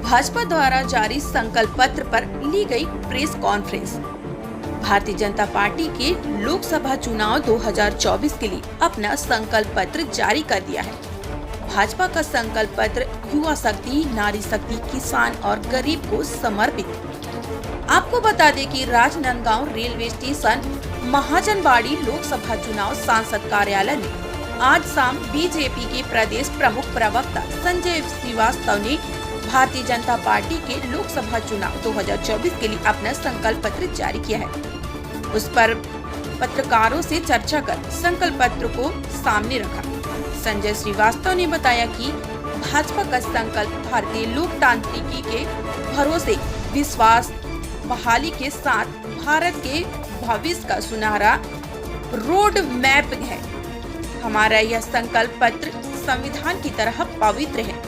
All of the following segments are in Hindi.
भाजपा द्वारा जारी संकल्प पत्र पर ली गई press conference. Bharatiya Janata party के लोकसभा चुनाव 2024 के लिए अपना संकल्प पत्र जारी कर दिया है। भाजपा का संकल्प पत्र युवा शक्ति, नारी शक्ति, किसान और गरीब को समर्पित। आपको बता दें कि राजनांदगांव रेलवे स्टेशन महाजनबाड़ी लोकसभा चुनाव सांसद कार्यालय में आज शाम बीजेपी के प्रदेश प्रमुख प्रवक्ता संजय श्रीवास्तव ने भारतीय जनता पार्टी के लोकसभा चुनाव 2024 के लिए अपना संकल्प पत्र जारी किया है। उस पर पत्रकारों से चर्चा कर संकल्प पत्र को सामने रखा। संजय श्रीवास्तव ने बताया कि भाजपा का संकल्प भारतीय लोकतांत्रिकी के भरोसे, विश्वास, बहाली के साथ भारत के भविष्य का सुनहरा रोड मैप है। हमारा यह संकल्प पत्र संविधान की तरह पवित्र है।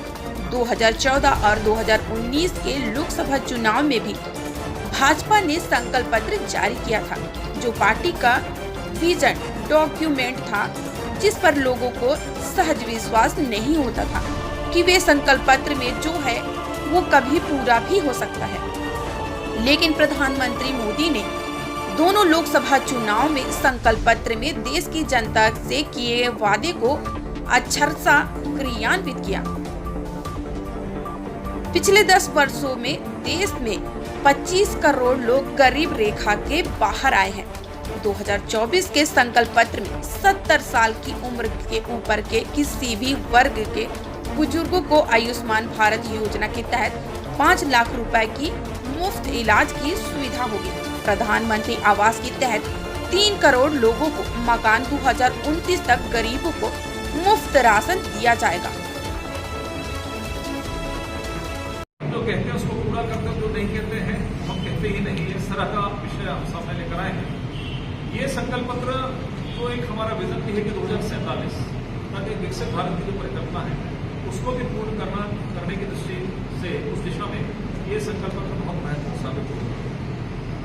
2014 और 2019 के लोकसभा चुनाव में भी भाजपा ने संकल्प पत्र जारी किया था, जो पार्टी का विजन डॉक्यूमेंट था, जिस पर लोगों को सहज विश्वास नहीं होता था कि वे संकल्प पत्र में जो है वो कभी पूरा भी हो सकता है। लेकिन प्रधानमंत्री मोदी ने दोनों लोकसभा चुनाव में संकल्प पत्र में देश की जनता से किए वादे को अक्षरशः क्रियान्वित किया। पिछले 10 वर्षों में देश में 25 करोड़ लोग गरीब रेखा के बाहर आए हैं। 2024 के संकल्प पत्र में 70 साल की उम्र के ऊपर के किसी भी वर्ग के बुजुर्गों को आयुष्मान भारत योजना के तहत 5 लाख रुपए की मुफ्त इलाज की सुविधा होगी। प्रधानमंत्री आवास के तहत 3 करोड़ लोगों को मकान, 2029 तक गरीबों को मुफ्त राशन दिया जाएगा। जो कहते हैं उसको पूरा करते हैं, जो नहीं कहते हैं हम कहते ही नहीं। इस तरह का विषय हम सामने लेकर आए हैं। ये संकल्प पत्र तो एक हमारा विजन भी है कि 2047 तक एक विकसित भारत की जो परिकल्पना है उसको भी पूर्ण करने की दृष्टि से उस दिशा में ये संकल्प पत्र बहुत महत्वपूर्ण साबित होगा।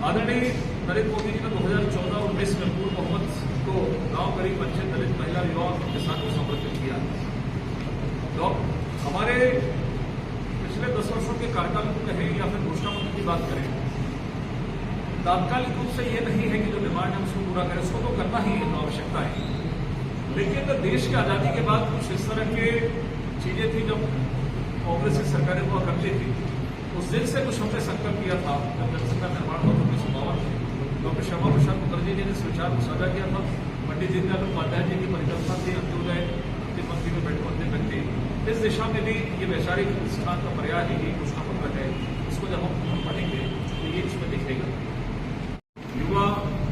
आदरणीय नरेंद्र मोदी जी ने 2014-19 में पूर्ण बहुमत को गांव, गरीब, वंचित, दलित, महिला, युवा और किसान को समर्पित किया। तो हमारे पिछले 10 वर्षों के कार्यकाल को कहें या फिर घोषणा पत्र की बात करें, तात्कालिक रूप से ये नहीं है कि जो डिमांड है उसको पूरा करें, उसको तो करना ही आवश्यकता है। लेकिन देश की आज़ादी के बाद कुछ इस तरह के चीजें थी जब कांग्रेस की सरकारें हुआ करती थी। उस दिन से कुछ हमने संकल्प किया था जब जनसंघ का निर्माण हुआ 1952 में। डॉक्टर श्यामा प्रसाद मुखर्जी जी ने इस विचार को साझा किया था। पंडित दीनदयाल उपाध्याय जी की परिकल्पना थी अंत्योदय पंक्ति में बैठे व्यक्ति। इस दिशा में भी ये वैचारिक स्थान का पर्याय ही घोषणा पत्र है। इसको जब हम पढ़ेंगे तो ये इसमें दिखेगा। युवा,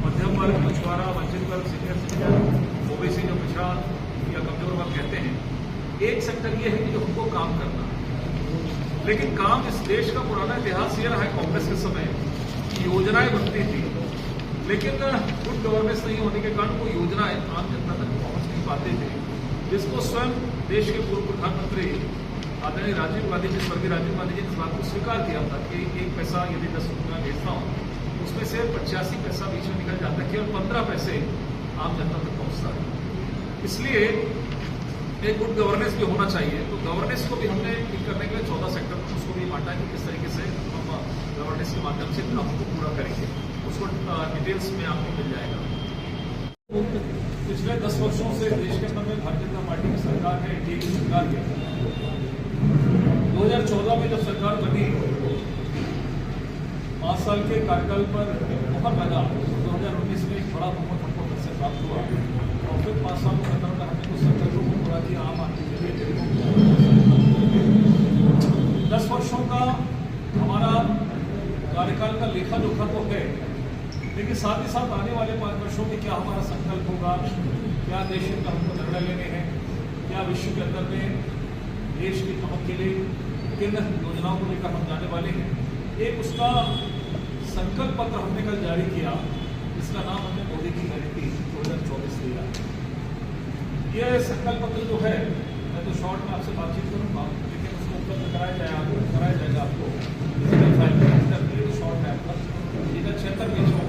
मध्यम वर्ग, मछुआरा, वंचित वर्ग, सीनियर सिटीजन, ओबीसी जो पिछड़ा या कमजोर वर्ग कहते हैं, एक सेक्टर ये है कि जो हमको काम करना। लेकिन काम इस देश का पुराना इतिहास ये रहा है, कांग्रेस के समय की योजनाएं बनती थी, लेकिन गुड गवर्नेंस नहीं होने के कारण वो योजनाएं आम जनता तक पहुंच नहीं पाते थे, जिसको स्वयं देश के पूर्व प्रधानमंत्री आदरणीय राजीव गांधी जी, स्वर्गीय राजीव गांधी जी ने इस बात को स्वीकार किया था कि 1 पैसा यदि 10 रुपया भेजता हूँ उसमें से 85 पैसा बीच में निकल जाता है, केवल 15 पैसे आम जनता तक पहुंचता है। इसलिए एक गुड गवर्नेंस भी होना चाहिए। तो गवर्नेंस को भी हमने ठीक करने के लिए 14 सेक्टर में उसको भी बांटा कि किस तरीके से हम गवर्नेंस के माध्यम से काम को पूरा करेंगे, उसको डिटेल्स में आपको मिल जाएगा। पिछले 10 वर्षों से देश के अंदर में भारतीय जनता पार्टी की सरकार है, एनडीए की सरकार है। 2014 में जब सरकार बनी, 5 साल के कार्यकाल पर बहुत लगा। 2019 में एक बड़ा बहुमत हमको फिर से प्राप्त हुआ और फिर 5 साल में हमने कुछ संकल्पों को पूरा किया। आम आदमी के लिए 10 वर्षों का हमारा कार्यकाल का लेखा जोखा तो है, लेकिन साथ ही साथ आने वाले 5 वर्षों में क्या हमारा संकल्प होगा, क्या देश हित का हमको निर्णय लेने हैं, क्या विश्व के अंदर में देश की खपत के लिए किन योजनाओं को लेकर हम जाने वाले हैं, एक उसका संकल्प पत्र हमने कल जारी किया, जिसका नाम हमने मोदी की गारंटी 2024 दिया। यह संकल्प पत्र जो है, मैं तो शॉर्ट में आपसे बातचीत करूँगा, लेकिन उसको उपलब्ध कराया जाएगा आपको डिजिटल फाइल में। तो शॉर्ट है आपका, इधर 76 पेज हो,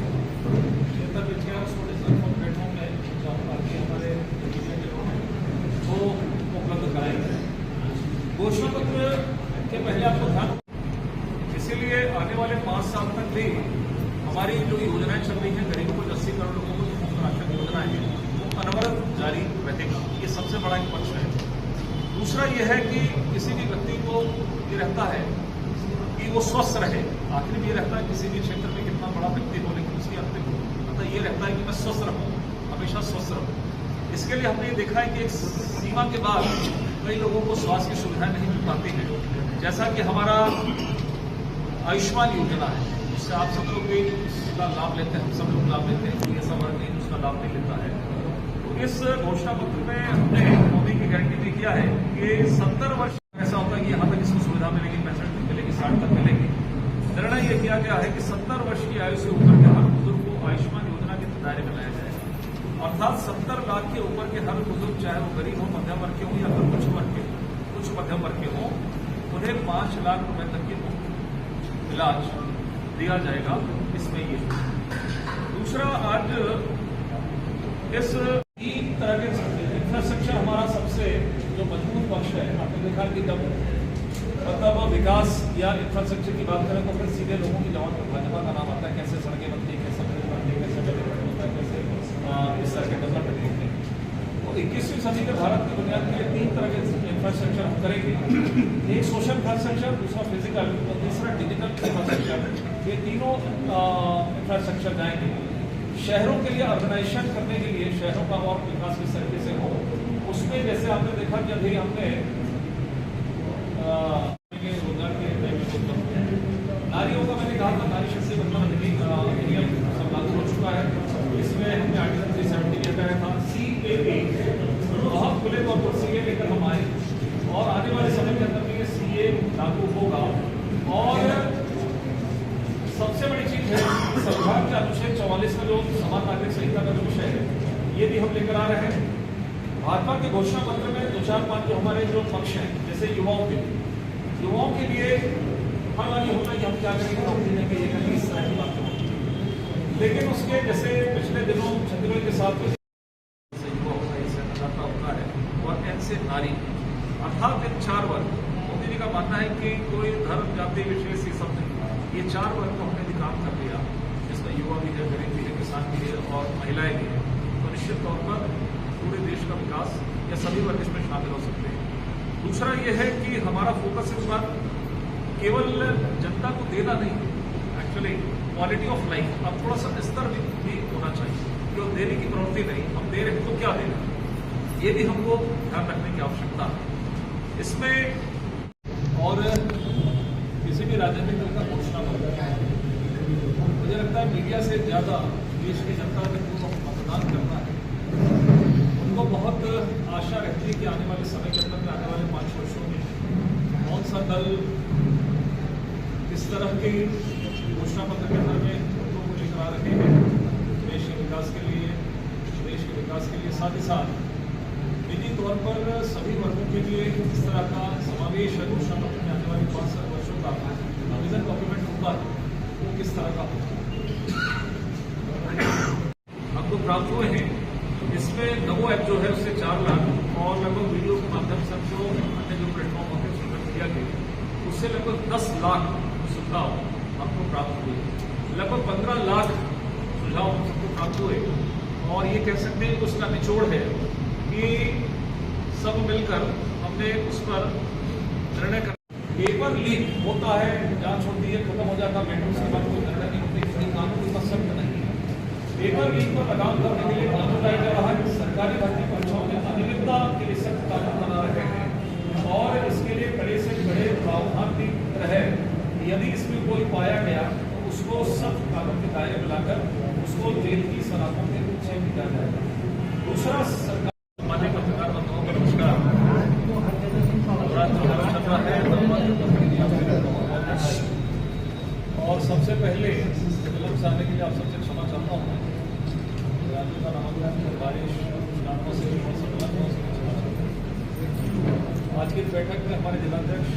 76 पेज का उसको डिजिटल प्लेटफॉर्म में जहाँ बाकी हमारे वो उपलब्ध कराएंगे। घोषणा पत्र के पहले आपको ध्यान वाले 5 साल तक भी हमारी जो योजनाएं चल रही हैं गरीबों को 80 करोड़ लोगों को जो मुफ्त राशन योजना है वो अनवरत जारी रहेगा। ये सबसे बड़ा एक पक्ष है। दूसरा ये है कि किसी भी व्यक्ति को ये रहता है कि वो स्वस्थ रहे। आखिर में ये रहता है किसी भी क्षेत्र में कितना बड़ा व्यक्ति हो, लेकिन उसकी अंतिम मतलब ये रहता है कि मैं स्वस्थ रहूं, हमेशा स्वस्थ रहूं। इसके लिए हमने ये देखा है कि एक सीमा के बाद कई लोगों को स्वास्थ्य की सुविधाएं नहीं मिल पाती हैं। जैसा कि हमारा आयुष्मान योजना है, जिससे आप सब लोग भी उसका लाभ लेते हैं, हम सब लोग लाभ लेते हैं, कोई ऐसा वर्ग नहीं उसका लाभ नहीं लेता है। तो इस घोषणा पत्र में हमने मोदी की गारंटी भी किया है कि 70 वर्ष ऐसा होता है कि यहाँ तक इसको सुविधा मिलेगी, 65 तक मिलेगी, 60 तक मिलेगी। निर्णय ये किया गया है कि 70 वर्ष की आयु से ऊपर के हर बुजुर्ग को आयुष्मान योजना के दायरे में लाया जाए। अर्थात 70 लाख के ऊपर के हर बुजुर्ग, चाहे वो गरीब हो, मध्यम वर्ग के हो या फिर कुछ मध्यम वर्ग के हो, उन्हें 5 लाख रुपए तक की मुफ्त इलाज दिया जाएगा। इसमें ये दूसरा, आज इस 3 तरह के इंफ्रास्ट्रक्चर हमारा सबसे जो मजबूत पक्ष है। आपने देखा कि जब मतलब विकास या इंफ्रास्ट्रक्चर की बात करें तो फिर सीधे लोगों की जवान पर भाजपा का नाम आता है। कैसे सड़कें बनती है, कैसे बिजली बनती है, कैसे डेवलपमेंट होता है, कैसे इस तरह के डेवलपमेंट होते हैं। तो 21वीं सदी के भारत की बुनियाद के लिए 3 तरह के इंफ्रास्ट्रक्चर हम करेंगे। एक सोशल इंफ्रास्ट्रक्चर, दूसरा फिजिकल और तीसरा डिजिटल इंफ्रास्ट्रक्चर। ये तीनों इंफ्रास्ट्रक्चर जाएंगे। शहरों के लिए ऑर्गेनाइजेशन करने के लिए, शहरों का और विकास किस तरीके से हो, उसमें जैसे आपने देखा कि अभी हमने रोजगार के नारियों का, मैंने कहा था नारी शक्ति बंधन अधिनियम सब लागू हो चुका है। इसमें हमने आर्टिकल 370 लगाया था। CAA बहुत खुले तौर पर CA लेकर हम आए और आने वाले समय के अंदर ये CA लागू होगा। और सबसे बड़ी चीज है संविधान के अनुच्छेद 44 में जो समान नागरिक संहिता का जो विषय है, ये भी हम लेकर आ रहे हैं। भाजपा के घोषणा पत्र में 2-4-5 जो हमारे जो पक्ष हैं, जैसे युवाओं के लिए हर वाली होता है कि हम क्या करेंगे, नौकरी देंगे, ये करेंगे, इस तरह की बातें होती। लेकिन उसके जैसे पिछले दिनों छत्तीसगढ़ के साथ युवा होता है, इससे नदाता होता है, और N से नारी, अर्थात इन 4 वर्ग। मोदी जी का मानना है कि कोई धर्म, जाति, विशेष ये सब नहीं, ये 4 वर्ग को हमने काम कर लिया, जिसमें युवा भी है, गरीब भी है, किसान भी है और महिलाएं भी है। तो निश्चित तौर पर पूरे देश का विकास या सभी वर्ग इसमें शामिल हो सकते हैं। दूसरा ये है कि हमारा फोकस इस बार केवल जनता को देना नहीं, एक्चुअली क्वालिटी ऑफ लाइफ, अब थोड़ा सा स्तर भी होना चाहिए। जो देने की प्रवृत्ति नहीं, हम दे रहे हैं तो क्या देना, ये भी हमको ध्यान रखने की आवश्यकता है इसमें। और किसी भी राजनीतिक दल का घोषणा पत्र, मुझे लगता है मीडिया से ज्यादा देश की जनता को मतदान करना है। उनको बहुत आशा रहती है कि आने वाले समय के अंदर, आने वाले 5 वर्षों में कौन सा दल इस तरह के घोषणा पत्र के अंदर में मुद्दों को लेकर आ रहे हैं देश के विकास के लिए, साथ ही साथ निजी तौर पर सभी वर्गों के लिए इस तरह का समावेश घोषणा पत्र में आने वाले 5 वर्षों का विजन डॉक्यूमेंट होता है, वो किस तरह का होता है। हमको प्राप्त हुए हैं, इसमें नमो ऐप जो है उससे 4 लाख और लगभग वीडियो के माध्यम से जो अन्य जो प्लेटफॉर्म होते हैं सोशल मीडिया के, उससे लगभग 10 लाख सुझाव हमको प्राप्त हुए। लगभग 15 लाख सुझाव हमको प्राप्त हुए। और ये कह सकते हैं कि उसका निचोड़ है कि सब मिलकर हमने उस पर निर्णय कर। पेपर लीक होता है, जांच होती है, खत्म हो जाता है मैटर, उसके बाद कोई निर्णय नहीं होती, इसलिए कानून इतना सख्त नहीं है। पेपर लीक पर लगाम करने के लिए कानून लाया जा रहा है। सरकारी भर्ती परीक्षाओं में अनियमितता के लिए सख्त कानून बना रहे हैं और इसके लिए कड़े से कड़े प्रावधान भी रहे। यदि इसमें कोई पाया गया तो उसको सख्त कानून के दायरे में लाकर उसको जेल की सलाखों में पीछे किया जाएगा। दूसरा, सरकार मान्य पत्रकार बंधुओं को नमस्कार। और सबसे पहले विलंब से आने के लिए आप सबसे क्षमा चाहता हूँ। राज्य का नाम बारिश आज की बैठक में हमारे जिलाध्यक्ष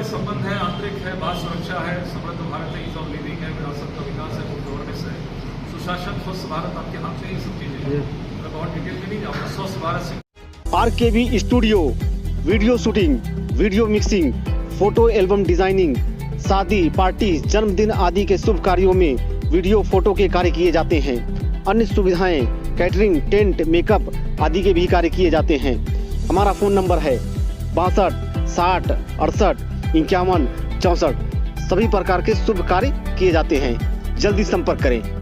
संबंध है, आंतरिक है, बात सुरक्षा है, समृद्ध भारत है, ईज ऑफ लिविंग है, विरासत का विकास है, गुड गवर्नेंस है, सुशासन, स्वस्थ भारत आपके हाथ में, ये सब चीजें मैं बहुत डिटेल में नहीं जाऊँगा। स्वस्थ भारत से RKB studio, video shooting, video mixing, photo album designing, शादी, पार्टी, जन्मदिन आदि के शुभ कार्यों में वीडियो फोटो के कार्य किए जाते हैं। अन्य सुविधाएं, कैटरिंग, टेंट, मेकअप आदि के भी कार्य किए जाते हैं। हमारा फोन नंबर है 62 60 68 51 64। सभी प्रकार के शुभ कार्य किए जाते हैं। जल्दी संपर्क करें।